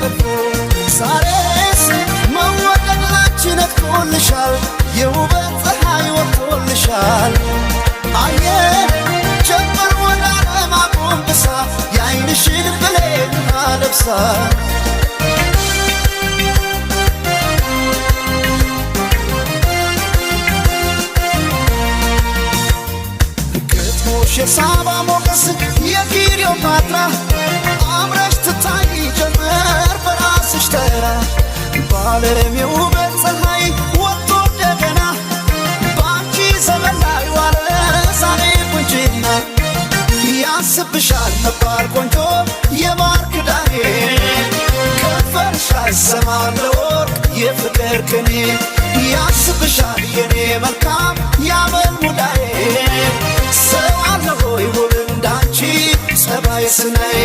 ጠልፎ ዛሬስ መወደድ ላንቺ ነግቶልሻል የውበት ፀሐይ ወጥቶልሻል አየ ጀመር ወደ ዓለም አጎንብሳ የዓይንሽን ብሌን አለብሳ የሳባ ሞገስ የክሊዮፓትራ አምረሽ ትታይ ጀመር በራስሽ ተራ በዓለም የውበት ፀሐይ ወጥቶ እንደገና በአንቺ ዘመን ላይ ዋለ ዛሬ ቁንጅና ያስብሻል ነባር ቆንጆ የማር ክዳኔ ከንፈርሽ አይሰማም ለወርቅ የፍቅር ቅኔ ያስብሻል የኔ መልካም ያመል ሙዳዬ ሰው አለ ሆይ ውብ እንዳንቺ ጸባይ ስናይ